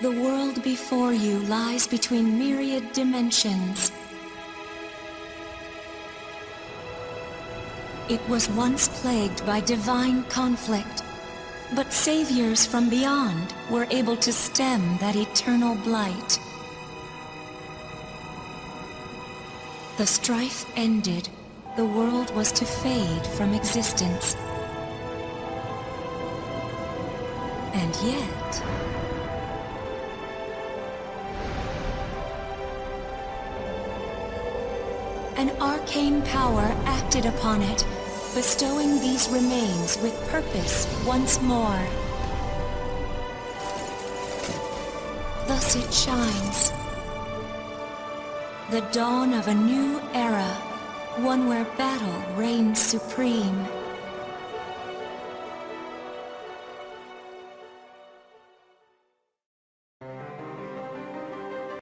The world before you lies between myriad dimensions. It was once plagued by divine conflict, but saviors from beyond were able to stem that eternal blight. The strife ended, the world was to fade from existence. And yet... an arcane power acted upon it, bestowing these remains with purpose once more. Thus it shines. The dawn of a new era, one where battle reigns supreme.